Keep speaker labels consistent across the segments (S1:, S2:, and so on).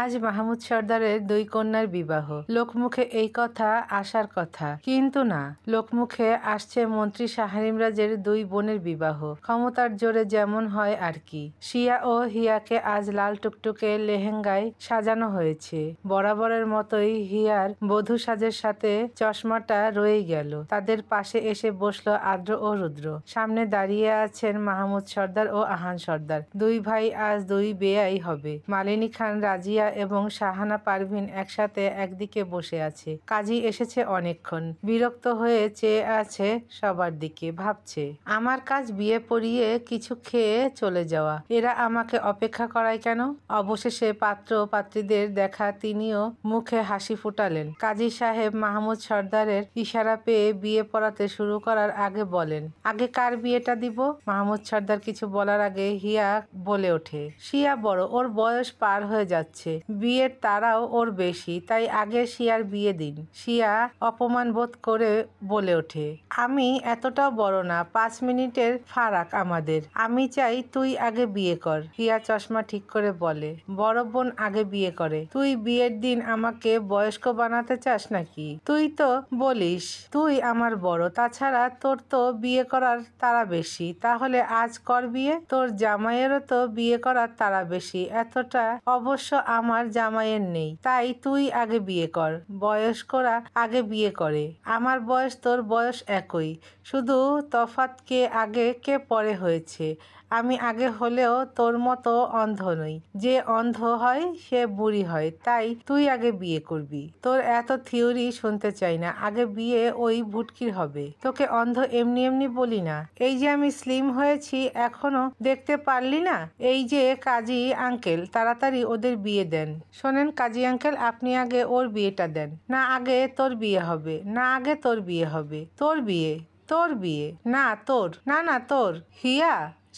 S1: আজ মাহমুদ সর্দারের দুই কন্যার বিবাহ। লোকমুখে এই কথা আসার কথা, কিন্তু না, লোকমুখে আসছে মন্ত্রী শাহ ইমরাজের দুই বোনের বিবাহ। ক্ষমতার জোরে যেমন হয় আর কি। শিয়া ও হিয়াকে আজ লাল টুকটুকে লেহেঙ্গায় সাজানো হয়েছে। বরাবরের মতোই হিয়ার বধূ সাজের সাথে চশমাটা রয়েই গেল। তাদের পাশে এসে বসলো আদ্র ও রুদ্র। সামনে দাঁড়িয়ে আছেন মাহমুদ সর্দার ও আহান সর্দার। দুই ভাই আজ দুই বেয়াই হবে। মালিনী খান, রাজিয়া এবং শাহানা পারভিন একসাথে একদিকে বসে আছে। কাজী এসেছে অনেকক্ষণ। বিরক্ত হয়ে চেয়ে আছে সবার দিকে, ভাবছে আমার কাজ বিয়ে পড়িয়ে কিছু খেয়ে চলে যাওয়া। এরা আমাকে অপেক্ষা করায় কেন? অবশেষে পাত্র পাত্রীদের দেখা তিনিও মুখে হাসি ফুটালেন। কাজী সাহেব মাহমুদ সর্দারের ইশারা পেয়ে বিয়ে পড়াতে শুরু করার আগে বলেন, আগে কার বিয়েটা দিব? মাহমুদ সর্দার কিছু বলার আগে হিয়া বলে ওঠে, শিয়া বড়, ওর বয়স পার হয়ে যাচ্ছে, বিয়ের তাড়াও ওর বেশি, তাই আগে শিয়ার বিয়ে দিন। শিয়া অপমান বোধ করে বলে ওঠে, আমি এতটাও বড় না, 5 মিনিটের ফারাক আমাদের। আমি চাই তুই আগে বিয়ে কর। হিয়া চশমা ঠিক করে বলে, বড় বোন আগে বিয়ে করে। তুই বিয়ের দিন আমাকে বয়স্ক বানাতে চাস নাকি? তুই তো বলিস তুই আমার বড়, তাছাড়া তোর তো বিয়ে করার তাড়া বেশি। তাহলে আজ কর বিয়ে। তোর জামাইয়েরও তো বিয়ে করার তাড়া বেশি, এতটা অবশ্য আমার জামাইয়ের নেই, তাই তুই আগে বিয়ে কর। বয়স্করা আগে বিয়ে করে। আমার বয়স তোর বয়স একই, শুধু তফাৎ কে আগে কে পরে হয়েছে। আমি আগে হলেও তোর মতো অন্ধ নই। যে অন্ধ হয় সে বুড়ি হয়, তাই তুই আগে বিয়ে করবি। তোর এত থিওরি শুনতে চাই না, আগে বিয়ে ওই ভুটকির হবে। তোকে অন্ধ এমনি এমনি বলি না। এই যে আমি স্লিম হয়েছি, এখনো দেখতে পারলি না? এই যে কাজী আঙ্কেল, তাড়াতাড়ি ওদের বিয়ে দেন। শোনেন কাজী আঙ্কেল, আপনি আগে ওর বিয়েটা দেন। না, আগে তোর বিয়ে হবে। না, আগে তোর বিয়ে হবে। তোর বিয়ে? তোর বিয়ে? না তোর। না না তোর। হিয়া,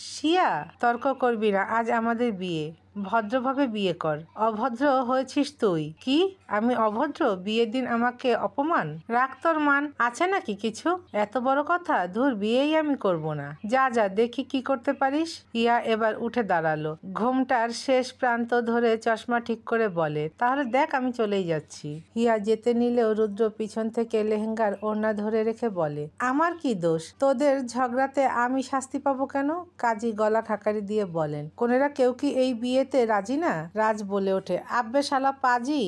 S1: শিয়া, তর্ক করবি না, আজ আমাদের বিয়ে। ভদ্রভাবে বিয়ে কর। অভদ্র হয়েছিস তুই। কি? আমি অভদ্র? বিয়ের দিন আমাকে অপমান? রাখ, তোর মান আছে নাকি কিছু? এত বড় কথা? ধুর, বিয়েই আমি করব না। যা যা, দেখি কি করতে পারিস। হিয়া এবার উঠে দাঁড়ালো। ঘোমটার শেষ প্রান্ত ধরে চশমা ঠিক করে বলে, তাহলে দেখ, আমি চলেই যাচ্ছি। হিয়া যেতে নিলেও রুদ্র পিছন থেকে লেহেঙ্গার ওড়না ধরে রেখে বলে, আমার কি দোষ? তোদের ঝগড়াতে আমি শাস্তি পাবো কেন? কাজী গলা খাকারি দিয়ে বলেন, কোনেরা কেউ কি এই বিয়েতে রাজি না? রাজ বলে ওঠে, আব্বে শালা পাজি,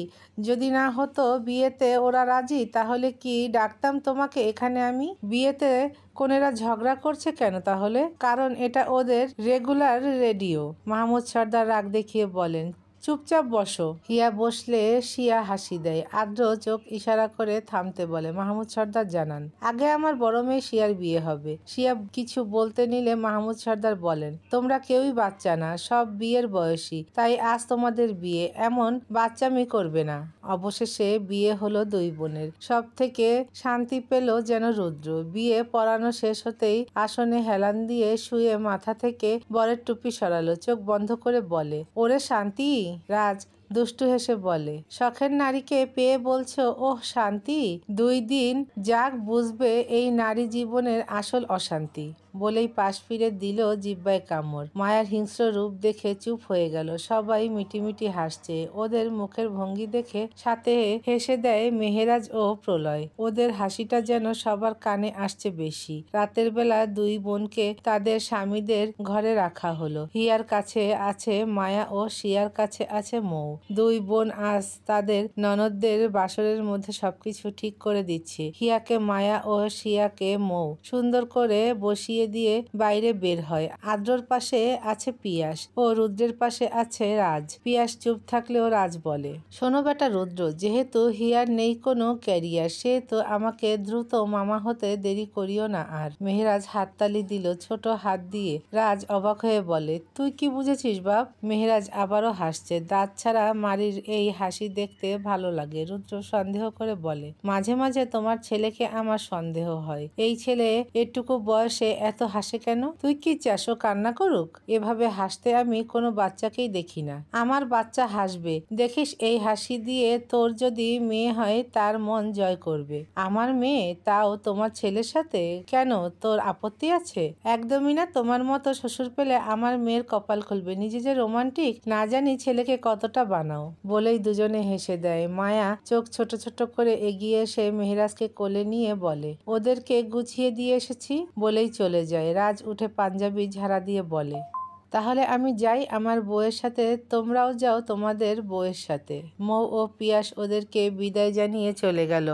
S1: যদি না হতো বিয়েতে ওরা রাজি, তাহলে কি ডাকতাম তোমাকে এখানে আমি? বিয়েতে কোনেরা ঝগড়া করছে কেন তাহলে? কারণ এটা ওদের রেগুলার রেডিও। মাহমুদ সর্দার রাগ দেখিয়ে বলেন, চুপচাপ বসো। হিয়া বসলে শিয়া হাসি দেয়। আদ্র চোখ ইশারা করে থামতে বলে। মাহমুদ সর্দার জানান, আগে আমার বড় মেয়ে শিয়ার বিয়ে হবে। শিয়া কিছু বলতে নিলে মাহমুদ সর্দার বলেন, তোমরা কেউই বাচ্চা না, সব বিয়ের বয়সী, তাই আজ তোমাদের বিয়ে। এমন বাচ্চামি করবে না। অবশেষে বিয়ে হলো দুই বোনের। সব থেকে শান্তি পেল যেন রুদ্র। বিয়ে পড়ানো শেষ হতেই আসনে হেলান দিয়ে শুয়ে মাথা থেকে বরের টুপি সরালো। চোখ বন্ধ করে বলে, ওরে শান্তি। রাজ দুষ্টু হেসে বলে, শখের নারীকে পেয়ে বলছো ওহ শান্তি? 2 দিন যাক, বুঝবে এই নারী জীবনের আসল অশান্তি। বলেই পাশ ফিরে দিল জিহ্বায় কামড়। মায়ার হিংস্র রূপ দেখে চুপ হয়ে গেল। সবাই মিটিমিটি হাসছে। ওদের মুখের ভঙ্গি দেখে সাথে হেসে দেয় মেহেরাজ ও প্রলয়। ওদের হাসিটা যেন সবার কানে আসছে বেশি। রাতের বেলা দুই বোনকে তাদের স্বামীদের ঘরে রাখা হলো। হিয়ার কাছে আছে মায়া ও শিয়ার কাছে আছে মৌ। দুই বোন আজ তাদের ননদদের বাসরের মধ্যে সবকিছু ঠিক করে দিচ্ছে। হিয়াকে মায়া ও শিয়াকে মৌ। সুন্দর করে বসিয়ে দিয়ে বাইরে বের হয়। আদ্রর পাশে আছে পিয়াস ও রুদ্রের পাশে আছে রাজ। পিয়াস চুপ থাকলেও রাজ বলে, শোনো বেটা রুদ্র, যেহেতু হিয়ার নেই কোনো ক্যারিয়ার, সেহেতু আমাকে দ্রুত মামা হতে দেরি করিও না আর। মেহেরাজ হাততালি দিল ছোট হাত দিয়ে। রাজ অবাক হয়ে বলে, তুই কি বুঝেছিস বাপ? মেহেরাজ আবারও হাসছে। দাঁত ছাড়া মারির এই হাসি দেখতে ভালো লাগে। রুদ্র সন্দেহ করে বলে, মাঝে মাঝে তোমার ছেলেকে আমার সন্দেহ হয়। এই ছেলে এটুকু বয়সে এত হাসে কেন? তুই কি চাস ও কান্না করুক? এভাবে হাসতে আমি কোনো বাচ্চাকেই দেখি না। আমার বাচ্চা হাসবে দেখিস, এই হাসি দিয়ে তোর যদি মেয়ে হয় তার মন জয় করবে। আমার মেয়ে, তাও তোমার ছেলের সাথে? কেন, তোর আপত্তি আছে? একদমই না। তোমার মতো শ্বশুর পেলে আমার মেয়ের কপাল খুলবে। নিজে যে রোমান্টিক, না জানি ছেলেকে কতটা বানাও বলেই দুজনে হেসে দেয়। মায়া চোখ ছোট ছোট করে এগিয়ে এসে মেহেরাজকে কোলে নিয়ে বলে, ওদেরকে গুছিয়ে দিয়ে এসেছি বলেই চলে যায়। রাজ উঠে পাঞ্জাবি ঝাড়া দিয়ে বলে, তাহলে আমি যাই আমার বউয়ের সাথে, তোমরাও যাও তোমাদের বউয়ের সাথে। মৌ ও পিয়াস ওদেরকে বিদায় জানিয়ে চলে গেল।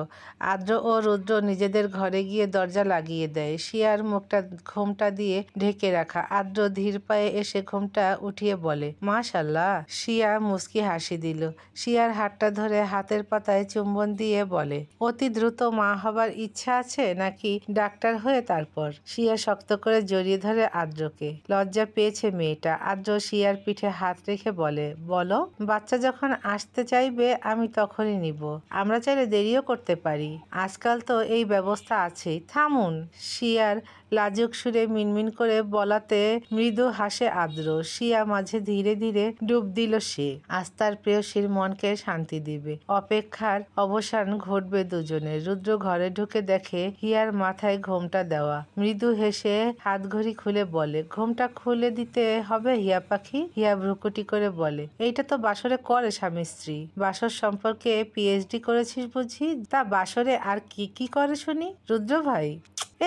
S1: আদ্র ও রুদ্র নিজেদের ঘরে গিয়ে দরজা লাগিয়ে দেয়। শিয়ার মুখটা ঘোমটা দিয়ে ঢেকে রাখা। আদ্র ধীর পায়ে এসে ঘোমটা উঠিয়ে বলে, মাশাআল্লাহ। শিয়া মুচকি হাসি দিল। শিয়ার হাতটা ধরে হাতের পাতায় চুম্বন দিয়ে বলে, অতি দ্রুত মা হবার ইচ্ছা আছে নাকি ডাক্তার হয়ে তারপর? শিয়া শক্ত করে জড়িয়ে ধরে আদ্রকে। লজ্জা পেয়েছে মেয়েটা। আদ্র শিয়ার পিঠে হাত রেখে বলে, বলো, বাচ্চা যখন আসতে চাইবে আমি তখনই নিব। আমরা চাইলে দেরিও করতে পারি, আজকাল তো এই ব্যবস্থা আছেই। থামুন। শিয়ার লাজুক সুরে মিনমিন করে বলাতে মৃদু হাসে আদ্র। শিয়া মাঝে ধীরে ধীরে ডুব দিল সে। আজ তার প্রেয়সীর মনকে শান্তি দিবে। অপেক্ষার অবসান ঘটবে দুজনের। রুদ্র ঘরে ঢুকে দেখে হিয়ার মাথায় ঘোমটা দেওয়া। মৃদু হেসে হাতঘড়ি খুলে বলে, ঘোমটা খুলে দিতে হবে হিয়া পাখি? হিয়া ভ্রুকুটি করে বলে, এইটা তো বাসরে করে স্বামী স্ত্রী। বাসর সম্পর্কে পিএইচডি করেছিস বুঝি? তা বাসরে আর কি কি করে শুনি? রুদ্র ভাই,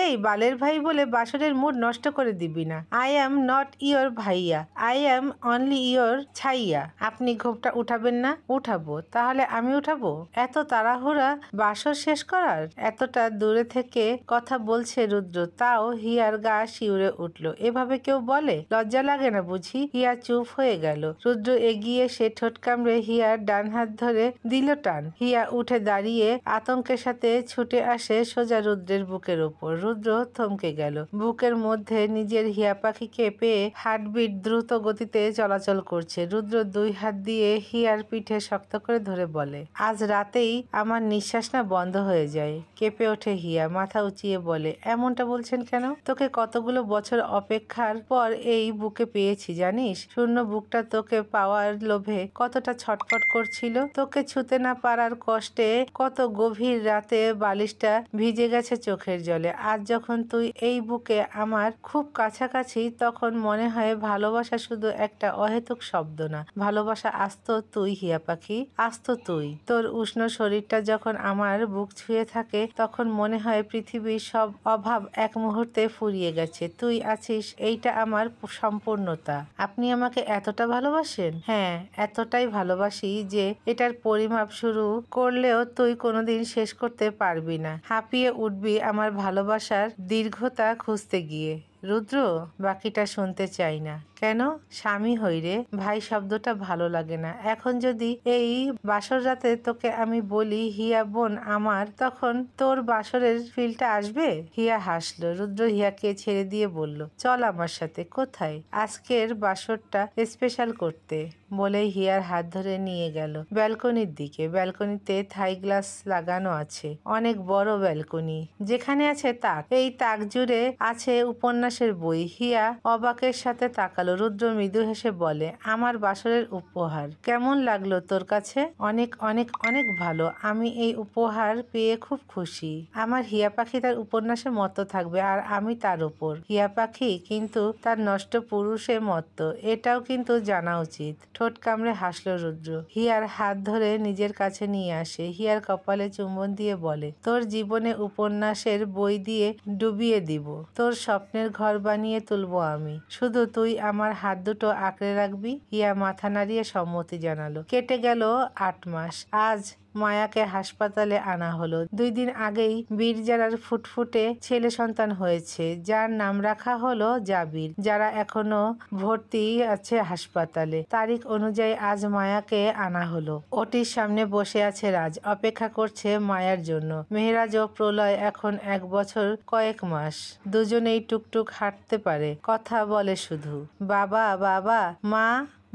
S1: এই বালের ভাই বলে বাসরের মুড নষ্ট করে দিবি না। আই অ্যাম নট ইয়োর ভাইয়া, আই অ্যাম অনলি ইয়োর ছাইয়া। আপনি ঘোমটা উঠাবেন না? উঠাবো। তাহলে আমি উঠাবো? এত তাড়াহুড়া বাসর শেষ করার? এতটা দূরে থেকে কথা বলছে রুদ্র, তাও হিয়ার গা শিউরে উঠল। এভাবে কেউ বলে? লজ্জা লাগে না বুঝি? হিয়া চুপ হয়ে গেল। রুদ্র এগিয়ে সে ঠোঁট কামড়ে হিয়ার ডান হাত ধরে দিল টান। হিয়া উঠে দাঁড়িয়ে আতঙ্কের সাথে ছুটে আসে সোজা রুদ্রের বুকের ওপর। রুদ্র থমকে গেল। বুকের মধ্যে নিজের হিয়া পাখিকে পেয়ে হার্টবিট দ্রুত গতিতে চলাচল করছে। রুদ্র দুই হাত দিয়ে হিয়ার পিঠে শক্ত করে ধরে বলে, আজ রাতেই আমার নিঃশ্বাস না বন্ধ হয়ে যায়। কেঁপে ওঠে হিয়া, মাথা উঁচিয়ে বলে, এমনটা বলছেন কেন? তোকে কতগুলো বছর অপেক্ষার পর এই বুকে পেয়েছি জানিস? শূন্য বুকটা তোকে পাওয়ার লোভে কতটা ছটফট করছিল। তোকে ছুতে না পারার কষ্টে কত গভীর রাতে বালিশটা ভিজে গেছে চোখের জলে। আজ যখন তুই এই বুকে আমার খুব কাছাকাছি, তখন মনে হয় ভালোবাসা শুধু একটা অহেতুক শব্দ না। ভালোবাসা আস্ত তুই হিয়া পাখি, আস্ত তুই। তোর উষ্ণ শরীরটা যখন আমার বুক ছুঁয়ে থাকে, তখন মনে হয় পৃথিবীর সব অভাব এক মুহূর্তে ফুরিয়ে গেছে। তুই আছিস, এইটা আমার সম্পূর্ণতা। আপনি আমাকে এতটা ভালোবাসেন? হ্যাঁ, এতটাই ভালোবাসি যে এটার পরিমাপ শুরু করলেও তুই কোনোদিন শেষ করতে পারবি না। হাঁপিয়ে উঠবি আমার ভালোবাসার দীর্ঘতা খুঁজতে গিয়ে। রুদ্র, বাকিটা শুনতে চাই না। কেন? স্বামী হই রে, ভাই শব্দটা ভালো লাগে না। এখন যদি এই বাসর রাতে তোকে আমি বলি হিয়া বোন আমার, তখন তোর বাসরের ফিলটা আসবে? হিয়া হাসলো। রুদ্র হিয়াকে ছেড়ে দিয়ে বলল, চল আমার সাথে। কোথায়? আজকের বাসরটা স্পেশাল করতে বলেই হিয়ার হাত ধরে নিয়ে গেল ব্যালকনির দিকে। ব্যালকনিতে থাই গ্লাস লাগানো আছে, অনেক বড় ব্যালকনি। যেখানে আছে তাক, এই তাক জুড়ে আছে উপন্যাসের বই। হিয়া অবাকের সাথে তাকালো। রুদ্র মৃদু হেসে বলে, আমার বাসরের উপহার কেমন লাগলো তোর কাছে? অনেক অনেক অনেক ভালো। আমি এই উপহার পেয়ে খুব খুশি। আমার হিয়া পাখি তার উপন্যাসে মত্ত থাকবে আর আমি তার উপর। হিয়া পাখি কিন্তু তার নষ্ট পুরুষে মত্ত, এটাও কিন্তু জানা উচিত। ঠোঁট কামড়ে হাসলো রুদ্র। হিয়ার হাত ধরে নিজের কাছে নিয়ে আসে। হিয়ার কপালে চুম্বন দিয়ে বলে, তোর জীবনে উপন্যাসের বই দিয়ে ডুবিয়ে দিব। তোর স্বপ্নের ঘর বানিয়ে তুলবো আমি। শুধু তুই আমার হাত দুটো আঁকড়ে রাখবি। হিয়া মাথা নাড়িয়ে সম্মতি জানালো। কেটে গেল 8 মাস। আজ মায়াকে হাসপাতালে আনা হলো। 2 দিন আগেই বীরজারার ফুটফুটে ছেলে সন্তান হয়েছে, যার নাম রাখা হলো জাবির। যারা এখনো ভর্তি আছে হাসপাতালে। তারিখ অনুযায়ী আজ মায়াকে আনা হলো। ওটির সামনে বসে আছে রাজ, অপেক্ষা করছে মায়ার জন্য। মেহেরাজ ও প্রলয় এখন 1 বছর কয়েক মাস। দুজনেই টুকটুক হাঁটতে পারে, কথা বলে শুধু বাবা বাবা, মা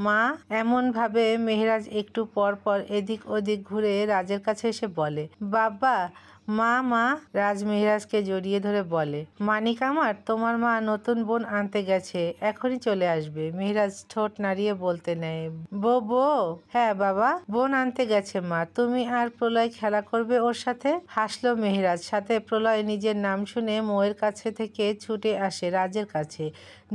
S1: মা। এমন ভাবে মেহেরাজ একটু পর পর এদিক ওদিক ঘুরে রাজের কাছে এসে বলে, বাবা মা মা, রাজ মেহেরাজকে জড়িয়ে ধরে বলে। মানিক আমার, তোমার মা নতুন বোন আনতে গেছে, এখনই চলে আসবে। মেহেরাজ ঠোঁট নাড়িয়ে বলতে নেয়, বউ? হ্যাঁ বাবা, বোন আনতে গেছে মা, তুমি আর প্রলয় খেলা করবে ওর সাথে। হাসলো মেহেরাজ। সাথে প্রলয় নিজের নাম শুনে মৌয়ের কাছে থেকে ছুটে আসে রাজের কাছে।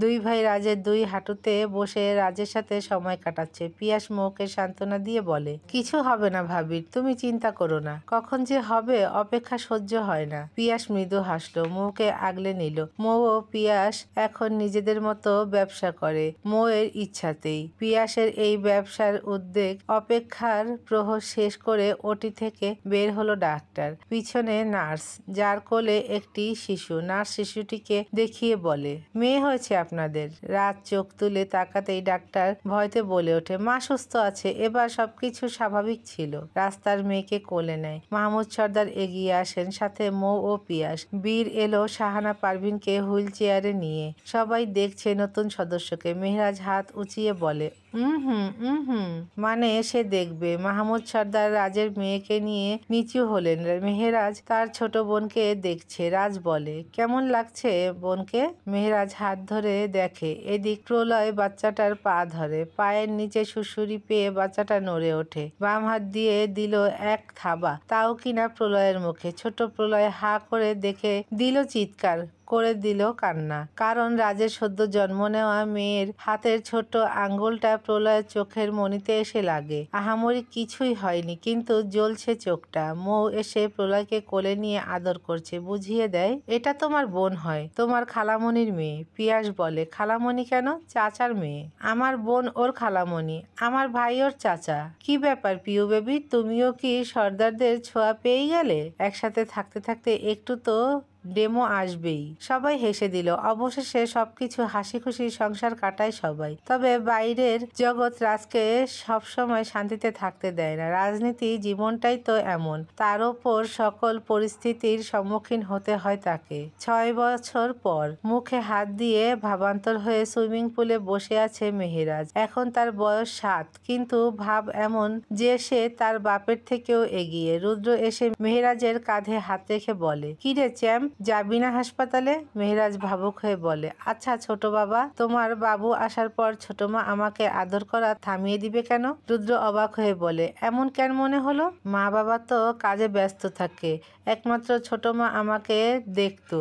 S1: দুই ভাই রাজের দুই হাঁটুতে বসে রাজের সাথে সময় কাটাচ্ছে। পিয়াস মৌকে সান্ত্বনা দিয়ে বলে, কিছু হবে না ভাবি, তুমি চিন্তা করো না, কখন যে হবে অপেক্ষা সহ্য হয় না। পিয়াস মৃদু হাসলো, মৌকে আগলে নিল। মৌ ও পিয়াস এখন নিজেদের মতো ব্যবসা করে মৌয়ের ইচ্ছাতেই। পিয়াসের এই ব্যবসার উদ্যোগ অপেক্ষার প্রহর শেষ করে ওটি থেকে বের হলো ডাক্তার, পিছনে নার্স, যার কোলে একটি শিশু। নার্স শিশুটিকে দেখিয়ে বলে, মেয়ে হয়েছে আপনাদের। রাত চোখ তুলে তাকাতেই ডাক্তার ভয়তে বলে ওঠে, মা সুস্থ আছে, এবার সবকিছু স্বাভাবিক ছিল। রাস্তার মেয়েকে কোলে নেয়। মাহমুদ সর্দার এগিয়ে আসেন, সাথে মৌ ও পিয়াস। বীর এলো শাহানা পারভিনকে হুইল চেয়ারে নিয়ে। সবাই দেখছে নতুন সদস্যকে। মেহেরাজ হাত উঁচিয়ে বলে, হুম, মানে সে দেখবে। মাহমুদ সর্দার রাজের মেয়েকে নিয়ে নিচু হলেন। মেহেরাজ তার ছোট বোনকে দেখছে। রাজ বলে, কেমন লাগছে বোনকে? মেহেরাজ হাত ধরে দেখে। এদিক প্রলয় বাচ্চাটার পা ধরে। পায়ের নিচে সুড়সুড়ি পেয়ে বাচ্চাটা নড়ে ওঠে। বাম হাত দিয়ে দিল এক থাবা, তাও কিনা প্রলয়ের মুখে। ছোট প্রলয় হা করে দেখে দিল চিৎকার, করে দিল কান্না। কারণ রাজের সদ্য জন্ম নেওয়া মেয়ের হাতের ছোট আঙ্গুলটা প্রলয়ের চোখের মণিতে এসে লাগে। আহামরি কিছুই হয়নি, কিন্তু জ্বলছে চোখটা। মৌ এসে প্রলয়কে কোলে নিয়ে আদর করছে, বুঝিয়ে দেয়, এটা তোমার বোন হয়, তোমার খালামণির মেয়ে। পিয়াস বলে, খালামণি কেন? চাচার মেয়ে। আমার বোন ওর খালামণি, আমার ভাই ওর চাচা। কি ব্যাপার পিউ বেবি, তুমিও কি সর্দারদের ছোঁয়া পেয়ে গেলে? একসাথে থাকতে থাকতে একটু তো ডেমো আসবেই। সবাই হেসে দিল। অবশেষে সবকিছু হাসি খুশি সংসার কাটায় সবাই। তবে বাইরের জগৎ রাজকে সবসময় শান্তিতে থাকতে দেয় না। রাজনীতি জীবনটাই তো এমন, তার ওপর সকল পরিস্থিতির সম্মুখীন হতে হয় তাকে। 6 বছর পর মুখে হাত দিয়ে ভাবান্তর হয়ে সুইমিং পুলে বসে আছে মেহেরাজ। এখন তার বয়স 7, কিন্তু ভাব এমন যে সে তার বাপের থেকেও এগিয়ে। রুদ্র এসে মেহেরাজের কাঁধে হাত রেখে বলে, কিরে চ্যাম্প, যাবি না হাসপাতালে? মেহেরাজ ভাবুক হয়ে বলে, আচ্ছা ছোট বাবা, তোমার বাবু আসার পর ছোট মা আমাকে আদর করা থামিয়ে দিবে কেন? রুদ্র অবাক হয়ে বলে, এমন কেন মনে হলো? মা বাবা তো কাজে ব্যস্ত থাকে, একমাত্র ছোট মা আমাকে দেখতো,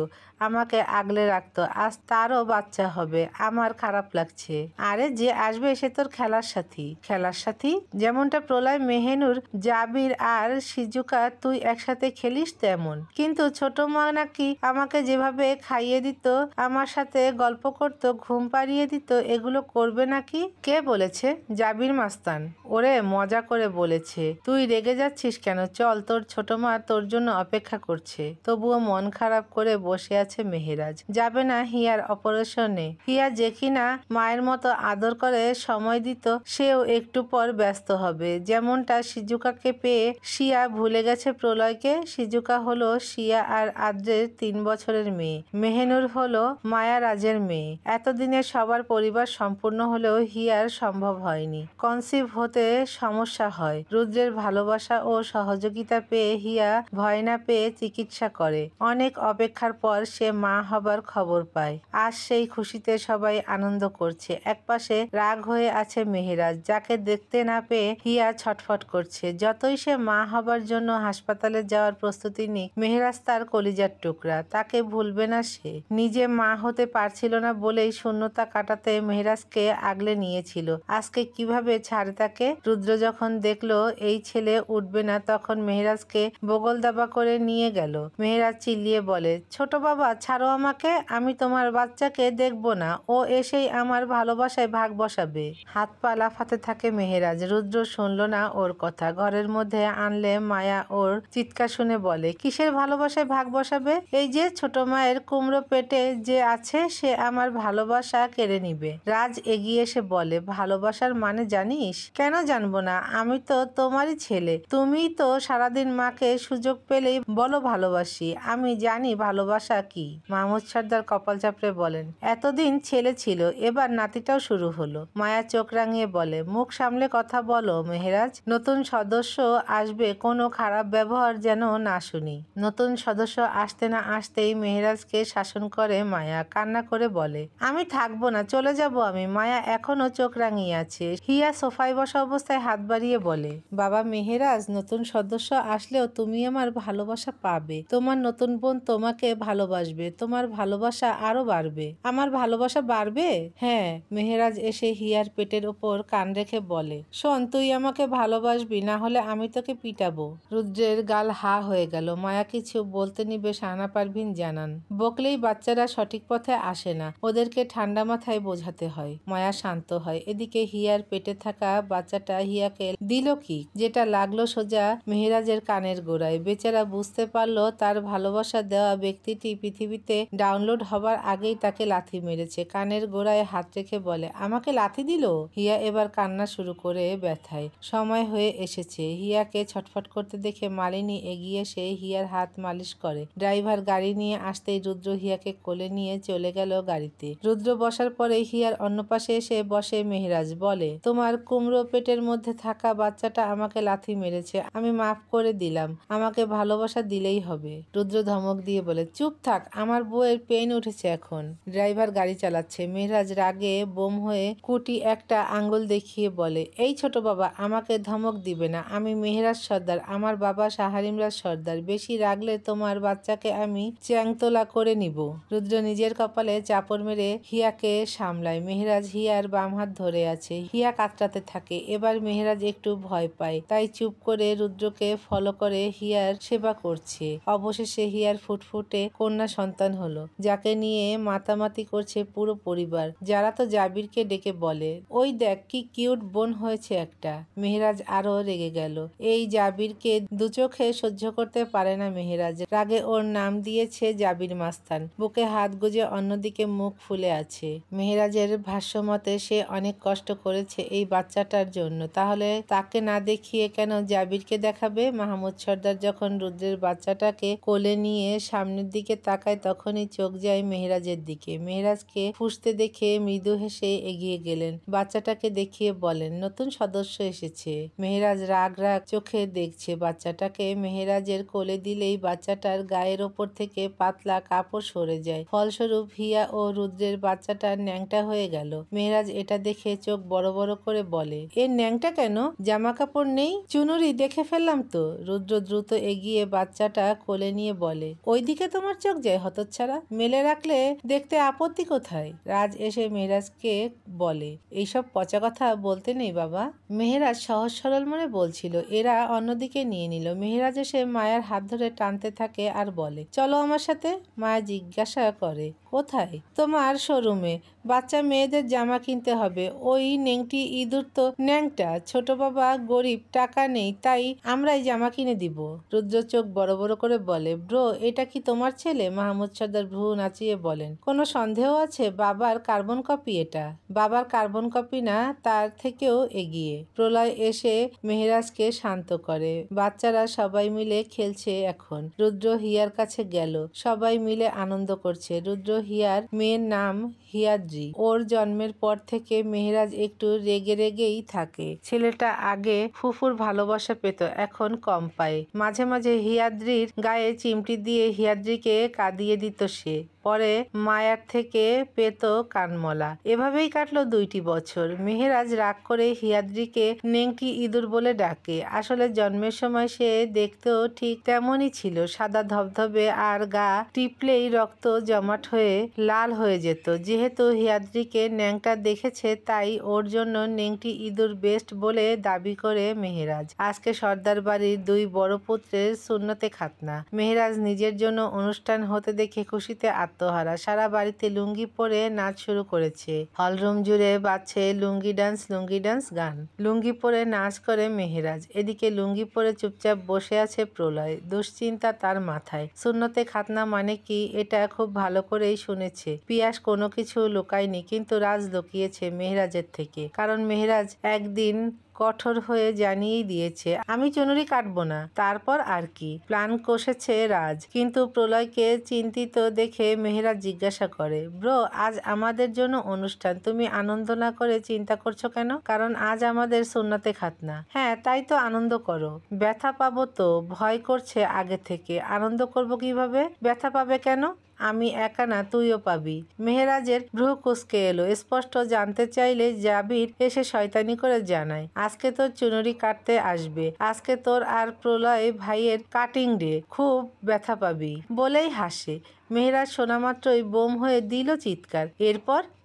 S1: আমাকে আগলে রাখতো। আজ তারও বাচ্চা হবে, আমার খারাপ লাগছে। আরে যে আসবে সে তোর খেলার সাথী। খেলার সাথী? যেমনটা প্রলয়, মেহেনুর, জাবির আর সিজুকা তুই একসাথে খেলিস তেমন। কিন্তু ছোট মা নাকি আমাকে যেভাবে খাইয়ে দিত, আমার সাথে গল্প করত, ঘুম পাড়িয়ে দিত, এগুলো করবে নাকি? কে বলেছে? জাবির মাস্তান। ওরে মজা করে বলেছে। তুই রেগে যাচ্ছিস কেন? চল, তোর ছোট মা তোর জন্য অপেক্ষা করছে। তবুও মন খারাপ করে বসে আছে মেহেরাজ। যাবে না হিয়ার অপারেশনে? হিয়া যে কিনা মায়ের মতো আদর করে সময় দিত, সেও একটু পর ব্যস্ত হবে। যেমনটা সিজুকাকে পেয়ে শিয়া ভুলে গেছে প্রলয়কে। সিজুকা হলো শিয়া আর আদ্রের 3 বছরের মেয়ে। মেহেনুর হলো মায়া রাজের মেয়ে। এতদিনে সবার পরিবার সম্পূর্ণ হলেও হিয়ার সম্ভব হয়নি। কনসিভ হতে সমস্যা হয়। রুদ্রের ভালোবাসা ও সহযোগিতা পেয়ে হিয়া ভয় না পেয়ে চিকিৎসা করে। অনেক অপেক্ষার পর সে মা হবার খবর পায়। আজ সেই খুশিতে সবাই আনন্দ করছে। একপাশে রাগ হয়ে আছে মেহেরাজ, যাকে দেখতে না পেয়ে হিয়া ছটফট করছে। যতই সে মা হবার জন্য হাসপাতালে যাওয়ার প্রস্তুতি নিক, মেহেরাজ তার কলিজার টুকরা, তাকে ভুলবে না সে। নিজে মা হতে পারছিল না বলেই শূন্যতা কাটাতে মেহেরাজকে আগলে নিয়েছিল। আজকে কিভাবে ছাড়ে তাকে? রুদ্র যখন দেখলো এই ছেলে উঠবে না, তখন মেহেরাজকে বগল দাবা করে নিয়ে গেল। মেহেরাজ চিল্লিয়ে বলে, ছোট বাবা ছাড়ো আমাকে, আমি তোমার বাচ্চাকে দেখবো না, ও এসেই আমার ভালোবাসায় ভাগ বসাবে। হাত পা লাফাতে থাকে মেহেরাজ। রুদ্র শুনল না ওর কথা। ঘরের মধ্যে আনলে মায়া ওর চিৎকার শুনে বলে, কিসের ভালোবাসায় ভাগ বসাবে? এই যে ছোট মায়ের কুমড়ো পেটে যে আছে, সে আমার ভালোবাসা কেড়ে নিবে। রাজ এগিয়ে এসে বলে, ভালোবাসার মানে জানিস? কেন জানবো না, আমি তো তোমারই ছেলে। তুমিই তো সারাদিন মাকে সুযোগ পেলেই বলো ভালোবাসি। আমি জানি ভালোবাসা কি। কি? মাহমুদ সর্দার কপাল চাপড়ে বলেন, এতদিন ছেলে ছিল, এবার নাতিটাও শুরু হলো। মায়া চোখ রাঙিয়ে বলে, মুখ সামলে কথা বলো মেহেরাজ, নতুন সদস্য আসবে, কোনো খারাপ ব্যবহার যেন না শুনি। নতুন সদস্য আসতে না আসতেই মেহেরাজকে শাসন করে মায়া, কান্না করে বলে, আমি থাকবো না, চলে যাব আমি। মায়া এখনো চোখ রাঙিয়ে আছে। হিয়া সোফায় বসা অবস্থায় হাত বাড়িয়ে বলে, বাবা মেহেরাজ, নতুন সদস্য আসলেও তুমি আমার ভালোবাসা পাবে, তোমার নতুন বোন তোমাকে ভালোবাসবে, তোমার ভালোবাসা আরো বাড়বে। আমার ভালোবাসা বাড়বে? হ্যাঁ। মেহেরাজ এসে হিয়ার পেটের ওপর কান রেখে বলে, শোন, তুই আমাকে ভালোবাসবি, না হলে আমি তোকে পিটাবো। রুদ্রের গাল হা হয়ে গেল। মায়া কিছু বলতে নিবে শাহানা পারভীন জানান, বকলেই বাচ্চারা সঠিক পথে আসে না, ওদেরকে ঠান্ডা মাথায় বোঝাতে হয়। মায়া শান্ত হয়। এদিকে হিয়ার পেটে থাকা বাচ্চাটা হিয়াকে দিল কি, যেটা লাগলো সোজা মেহেরাজের কানের গোড়ায়। বেচারা বুঝতে পারলো তার ভালোবাসা দেওয়া ব্যক্তিটি পৃথিবীতে ডাউনলোড হবার আগেই তাকে লাথি মেরেছে। কানের গোড়ায় হাত রেখে বলে, আমাকে লাথি দিল? হিয়া এবার কান্না শুরু করে ব্যথায়। সময় হয়ে এসেছে। হিয়াকে ছটফট করতে দেখে মালিনী এগিয়ে এসে হিয়ার হাত মালিশ করে। ড্রাইভার গাড়ি নিয়ে আসতেই রুদ্র হিয়াকে কোলে নিয়ে চলে গেল গাড়িতে। রুদ্র বসার পরে হিয়ার অন্য পাশে এসে বসে মেহেরাজ, বলে, তোমার কুমড়ো পেটের মধ্যে থাকা বাচ্চাটা আমাকে লাথি মেরেছে, আমি মাফ করে দিলাম, আমাকে ভালোবাসা দিলেই হবে। রুদ্র ধমক দিয়ে বলে, চুপ থাক, আমার বউয়ের পেন উঠেছে এখন। ড্রাইভার গাড়ি চালাচ্ছে। মেহেরাজ রাগে বোম হয়ে কুটি একটা আঙ্গুল দেখিয়ে বলে, এই ছোট বাবা, আমাকে ধমক দিবে না, আমি মেহেরাজ সর্দার, আমার বাবা শাহরিমরাজ সর্দার, বেশি রাগলে তোমার বাচ্চাকে আমি চ্যাংতোলা করে নিব। রুদ্র নিজের কপালে চাপড় মেরে হিয়াকে সামলায়। মেহেরাজ হিয়ার বাম হাত ধরে আছে। হিয়া কাতরাতে থাকে। এবার মেহেরাজ একটু ভয় পায়, তাই চুপ করে রুদ্রকে ফলো করে হিয়ার সেবা করছে। অবশেষে হিয়ার ফুটফুটে কন্যা সন্তান হলো, যাকে নিয়ে মাতামাতি করছে পুরো পরিবার। যারা তো জাবিরকে ডেকে বলে, ওই দেখ কি কিউট বোন হয়েছে একটা। মেহেরাজ আরো রেগে গেল। এই জাবিরকে দু চোখে সহ্য করতে পারে না মেহেরাজ। রাগে ওর নাম দিয়েছে জাবির মাস্তান। বুকে হাত গুজে অন্যদিকে মুখ ফুলে আছে। মেহেরাজের ভাষ্যমতে সে অনেক কষ্ট করেছে এই বাচ্চাটার জন্য, তাহলে তাকে না দেখিয়ে কেন জাবিরকে দেখাবে? মাহমুদ সর্দার যখন রুদ্রের বাচ্চাটাকে কোলে নিয়ে সামনের দিকে তাকায়, তখনই চোখ যায় মেহেরাজের দিকে। মেহেরাজকে ফুঁসতে দেখে মৃদু হেসে এগিয়ে গেলেন। বাচ্চাটাকে দেখিয়ে বলেন, নতুন সদস্য এসেছে। মেহেরাজ রাগ রাগ চোখে দেখছে বাচ্চাটাকে। মেহেরাজের কোলে দিলেই বাচ্চাটার গায়ের ওপর থেকে পাতলা কাপড় সরে যায়। ফলস্বরূপ হিয়া ও রুদ্রের বাচ্চাটা ন্যাংটা হয়ে গেল। মেহেরাজ এটা দেখে চোখ বড় বড় করে বলে, এর ন্যাংটা কেন? জামা কাপড় নেই? চুনুরি দেখে ফেললাম তো। রুদ্র দ্রুত এগিয়ে বাচ্চাটা কোলে নিয়ে বলে, ওইদিকে তোমার চোখ যায় হতচ্ছাড়া, মেলে রাখলে দেখতে আপত্তি কোথায়? রাজ এসে মেহেরাজকে বলে, এইসব পচা কথা বলতে নেই বাবা। মেহেরাজ সহজ সরল মনে বলছিল। এরা অন্যদিকে নিয়ে নিল। মেহেরাজ এসে মায়ার হাত ধরে টানতে থাকে আর বলে, চলো আমার সাথে। মায়া জিজ্ঞাসা করে, কোথায়? তোমার শোরুমে, বাচ্চা মেয়েদের জামা কিনতে হবে। ওই নেংটি ইঁদুর তো ন্যাংটা, ছোট বাবা গরিব, টাকা নেই, তাই আমরাই জামা কিনে দিব। রুদ্র চোখ বড় বড় করে বলে, ব্রো, এটা কি তোমার ছেলে? মাহমুদ সর্দার ভ্রু নাচিয়ে বলেন, কোনো সন্দেহ আছে? বাবার কার্বন কপি এটা। বাবার কার্বন কপি না, তার থেকেও এগিয়ে। প্রলয় এসে মেহেরাজকে শান্ত করে। বাচ্চারা সবাই মিলে খেলছে এখন। রুদ্র হিয়ার কাছে গেল। সবাই মিলে আনন্দ করছে। রুদ্র হিয়ার মেয়ের নাম হিয়াদ্রি। ওর জন্মের পর থেকে মেহেরাজ একটু রেগে রেগেই থাকে। ছেলেটা আগে ফুফুর ভালোবাসা পেত, এখন কম পায়। মাঝে মাঝে হিয়াদ্রির গায়ে চিমটি দিয়ে হিয়াদ্রিকে কাঁদিয়ে দিত সে। পরে মায়ার থেকে পেত কানমলা। এভাবেই কাটলো 2টি বছর। মেহেরাজ রাগ করে হিয়াদ্রিকে নেংটি ইঁদুর বলে ডাকে। আসলে জন্মের সময় সে দেখতেও ঠিক তেমনই ছিল, সাদা ধবধবে, আর গা টিপলেই রক্ত জমাট হয়ে লাল হয়ে যেত। যেহেতু হিয়াদ্রিকে ন্যাংটা দেখেছে, তাই ওর জন্য নেংটি ইঁদুর বেস্ট বলে দাবি করে মেহেরাজ। আজকে সর্দার বাড়ির 2 বড় পুত্রের সুন্নতে খাতনা। মেহেরাজ নিজের জন্য অনুষ্ঠান হতে দেখে খুশিতে আত্মহারা। সারা বাড়িতে লুঙ্গি পরে নাচ শুরু করেছে। হলরুম জুড়ে বাজছে লুঙ্গি ডান্স গান। লুঙ্গি পরে নাচ করে মেহেরাজ। এদিকে লুঙ্গি পরে চুপচাপ বসে আছে প্রলয়। দুশ্চিন্তা তার মাথায়। সুন্নতে খাতনা মানে কি, এটা খুব ভালো করেই শুনেছে। পিয়াস কোনো কিছু লুকায়নি, কিন্তু রাজ লুকিয়েছে মেহেরাজের থেকে। কারণ মেহেরাজ একদিন কঠোর হয়ে জানিয়েই দিয়েছে আমি চুনুরি কাটবো না। তারপর আর কি প্ল্যান কষেছে রাজ। কিন্তু প্রলয়কে চিন্তিত দেখে মেহেরাজ জিজ্ঞাসা করে, ব্রো আজ আমাদের জন্য অনুষ্ঠান, তুমি আনন্দ না করে চিন্তা করছো কেন? কারণ আজ আমাদের সুন্নতে খাতনা। হ্যাঁ তাই তো, আনন্দ করো। ব্যথা পাবো তো ভয় করছে আগে থেকে, আনন্দ করব কিভাবে? ব্যথা পাবে কেন? আমি একা না, তুইও পাবি। মেহেরাজের ভ্রু কুঁচকে এলো। স্পষ্ট জানতে চাইলে জাবির এসে শয়তানি করে জানায়, আজকে তোর চুনুরি কাটতে আসবে, আজকে তোর আর প্রলয় ভাইয়ের কাটিং ডে, খুব ব্যথা পাবি বলেই হাসে। মেহেরাজ শোনা মাত্রই বোম হয়ে দিল চিৎকার।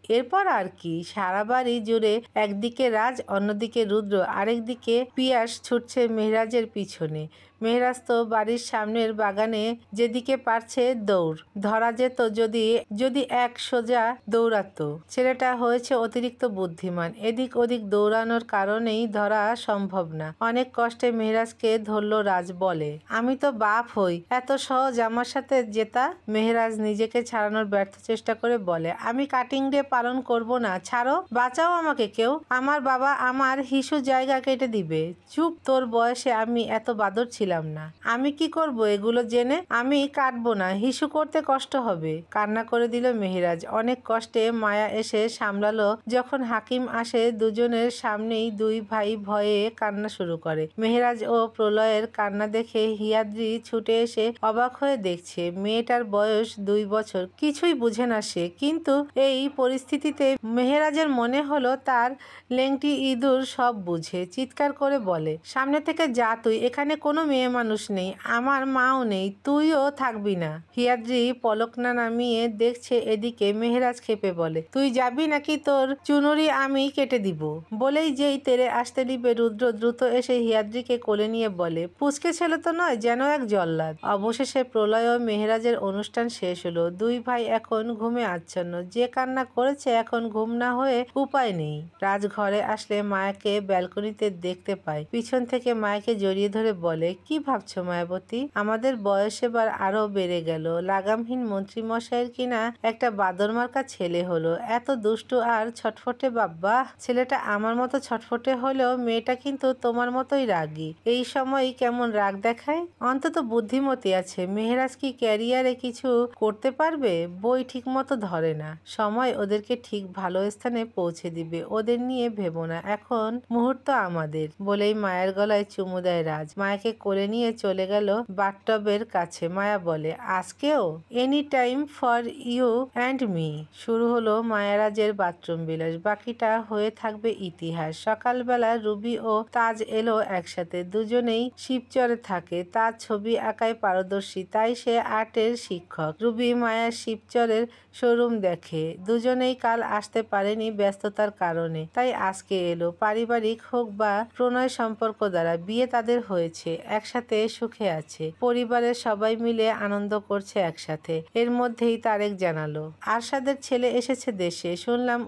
S1: এরপর আর কি? সারা বাড়ি জুড়ে একদিকে রাজ, অন্যদিকে রুদ্র, আরেকদিকে পিয়াস ছুটছে মেহেরাজের পিছনে। মেহেরাজ তো বাড়ির সামনের বাগানে যেদিকে পারছে দৌড় ধরা যেত, যদি এক সোজা দৌড়াতো। ছেলেটা হয়েছে অতিরিক্ত বুদ্ধিমান, এদিক ওদিক দৌড়ানোর কারণেই ধরা সম্ভব না। অনেক কষ্টে মেহেরাজকে ধরল রাজ। বলে, আমি তো বাপ হই, এত সহজ আমার সাথে জেতা? মেহেরাজ নিজেকে ছাড়ানোর ব্যর্থ চেষ্টা করে বলে, আমি কাটিং ডে পালন করব না, ছাড়ো, বাঁচাও আমাকে কেউ। আমার বাবা আমার হিসু জায়গা কেটে দিবে। চুপ, তোর বয়সে আমি এত বাদর ছিলাম না। আমি কি করব এগুলো জেনে? আমি কাটবো না, হিসু করতে কষ্ট হবে। কান্না করে দিল মেহেরাজ। অনেক কষ্টে মায়া এসে সামলালো। যখন হাকিম আসে দুজনের সামনেই দুই ভাই ভয়ে কান্না শুরু করে। মেহেরাজ ও প্রলয়ের কান্না দেখে হিয়াদ্রি ছুটে এসে অবাক হয়ে দেখছে। মেয়েটার বয়স 2 বছর, কিছুই বুঝে না সে। কিন্তু এই পরিস্থিতিতে মেহেরাজের মনে হলো তার লেংটি ইঁদুর সব বুঝে। চিৎকার করে বলে, সামনে থেকে যা তুই, এখানে কোনো মেয়ে মানুষ নেই, আমার মাও নেই, তুইও থাকবি না। হিয়াদ্রি পলক না নামিয়ে দেখছে এদিকে। মেহেরাজ ক্ষেপে বলে, তুই যাবি নাকি তোর চুনুরি আমি কেটে দিব? বলেই যেই তেরে আসতে নিবে রুদ্র দ্রুত এসে হিয়াদ্রিকে কোলে নিয়ে বলে, পুচকে ছেলে তো নয়, যেন এক জল্লাদ। অবশেষে প্রলয় ও মেহেরাজের অনুষ্ঠান শেষ হলো। দুই ভাই এখন ঘুমে আচ্ছন্ন। যে কান্না করেছে এখন ঘুম না হয়ে উপায় নেই। রাজ ঘরে আসলে মায়াকে ব্যালকনিতে দেখতে পায়। পিছন থেকে মায়াকে জড়িয়ে ধরে বলে, কি ভাবছো মায়াবতী? আমাদের বয়স এবার আরো বেড়ে গেল। লাগামহীন মন্ত্রী মশাইয়ের কিনা একটা বাদরমার্কা ছেলে হলো। এত দুষ্টু আর ছটফটে। বাবা, ছেলেটা আমার মতো ছটফটে হলেও মেয়েটা কিন্তু তোমার মতোই রাগী। এই সময় কেমন রাগ দেখায়? অন্তত বুদ্ধিমতী আছে। মেহেরাজ কি ক্যারিয়ারে কিছু করতে পারবে? বই ঠিক মতো ধরে না। সময় ওদেরকে ঠিক ভালো স্থানে পৌঁছে দিবে, ওদের নিয়ে ভেবো না, এখন মুহূর্ত আমাদের। বলেই মায়ের গলায় চুমু দেয় রাজ। মায়াকে কোলে নিয়ে চলে গেল বাথটবের কাছে। মায়া বলে, আজকেও? Any time for you and me. শুরু হলো মায়ারাজের বাথরুম বিলাস, বাকিটা হয়ে থাকবে ইতিহাস। সকালবেলা রুবি ও তাজ এলো একসাথে। দুজনেই শিবচরে থাকে। তাজ ছবি আঁকায় পারদর্শী, তাই সে আর্টের শিক্ষক। রুবি মায়ার শিবচরের শোরুম দেখে। দুজনেই কাল আসতে পারেনি ব্যস্ততার কারণে, তাই আজকে এলো। পারিবারিক হোক বা প্রণয় সম্পর্ক দ্বারা বিয়ে তাদের হয়েছে, একসাথে সুখে আছে। পরিবারের সবাই মিলে আনন্দ করছে একসাথে। এর মধ্যেই তারেক জানালো, আরশাদের ছেলে এসেছে দেশে। শুনলাম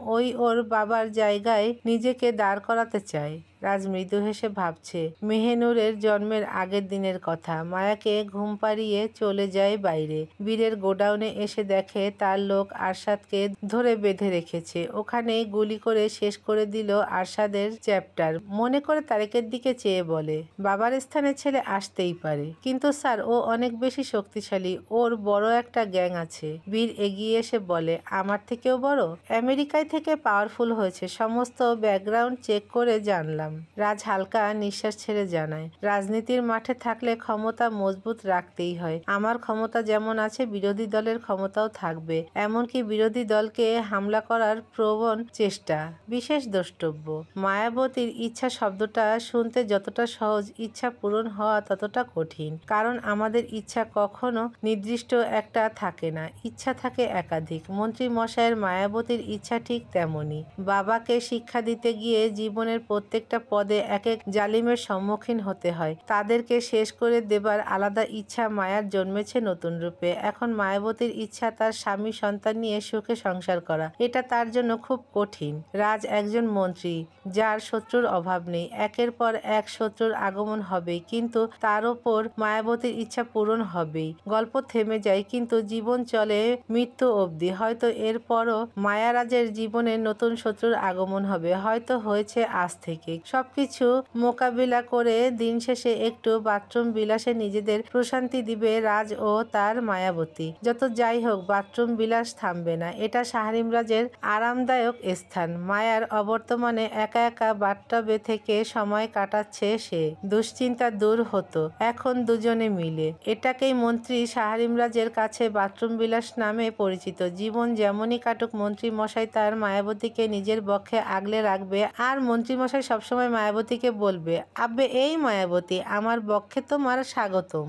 S1: ওর বাবার জায়গায় নিজেকে দাঁড় করাতে চায়। রাজ মৃদু হেসে ভাবছে মেহেনুরের জন্মের আগের দিনের কথা। মায়াকে ঘুম পাড়িয়ে চলে যায় বাইরে। বীরের গোডাউনে এসে দেখে তার লোক আরশাদকে ধরে বেঁধে রেখেছে। ওখানেই গুলি করে শেষ করে দিল আরশাদের চ্যাপ্টার। মনে করে তারেকের দিকে চেয়ে বলে, বাবার স্থানে ছেলে আসতেই পারে, কিন্তু স্যার ও অনেক বেশি শক্তিশালী, ওর বড় একটা গ্যাং আছে। বীর এগিয়ে এসে বলে, আমার থেকেও বড়? আমেরিকায় থেকে পাওয়ারফুল হয়েছে, সমস্ত ব্যাকগ্রাউন্ড চেক করে জানলাম। রাজ হালকা নিঃশ্বাস ছেড়ে জানায়, রাজনীতির মাঠে থাকলে ক্ষমতা মজবুত রাখতেই হয়। আমার ক্ষমতা যেমন আছে বিরোধী দলের ক্ষমতাও থাকবে, এমনকি বিরোধী দলকে হামলা করার প্রবণ চেষ্টা। বিশেষ দ্রষ্টব্য, মায়াবতীর ইচ্ছা শব্দটা শুনতে যতটা সহজ, ইচ্ছা পূরণ হওয়া ততটা কঠিন। কারণ আমাদের ইচ্ছা কখনো নির্দিষ্ট একটা থাকে না, ইচ্ছা থাকে একাধিক। মন্ত্রী মশাইয়ের মায়াবতীর ইচ্ছা ঠিক তেমনই। বাবাকে শিক্ষা দিতে গিয়ে জীবনের প্রত্যেকটা পদে এক এক জালিমের সম্মুখীন হতে হয়, তাদেরকে শেষ করে দেবার আলাদা ইচ্ছা মায়ার জন্মেছে নতুন রূপে। এখন মায়াবতীর ইচ্ছা তার স্বামী সন্তান নিয়ে সুখে সংসার করা, এটা তার জন্য খুব কঠিন। রাজ একজন মন্ত্রী যার শত্রুর অভাব নেই, একের পর এক শত্রুর আগমন হবেই, কিন্তু তার ওপর মায়াবতীর ইচ্ছা পূরণ হবেই। গল্প থেমে যায়, কিন্তু জীবন চলে মৃত্যু অবধি। হয়তো এরপরও মায়ারাজের জীবনে নতুন শত্রুর আগমন হবে, হয়তো হয়েছে আজ থেকে, সবকিছু মোকাবিলা করে দিন শেষে একটু বাথরুম বিলাসে নিজেদের প্রশান্তি দিবে রাজ ও তার মায়াবতী। যত যাই হোক, বাথরুম বিলাস থামবে না। এটা শাহরিম রাজের আরামদায়ক স্থান। মায়ার অবর্তমানে একা একা বাথটবে থেকে সময় কাটাচ্ছে সে। দুশ্চিন্তা দূর হতো এখন দুজনে মিলে। এটাকেই মন্ত্রী শাহরিম রাজের কাছে বাথরুম বিলাস নামে পরিচিত। জীবন যেমনই কাটুক, মন্ত্রী মশাই তার মায়াবতীকে নিজের বক্ষে আগলে রাখবে আর মন্ত্রী মশাই সবসময় মায়াবতীকে বলবে, আব্বে এই মায়াবতী, আমার বক্ষে তোমার স্বাগতম।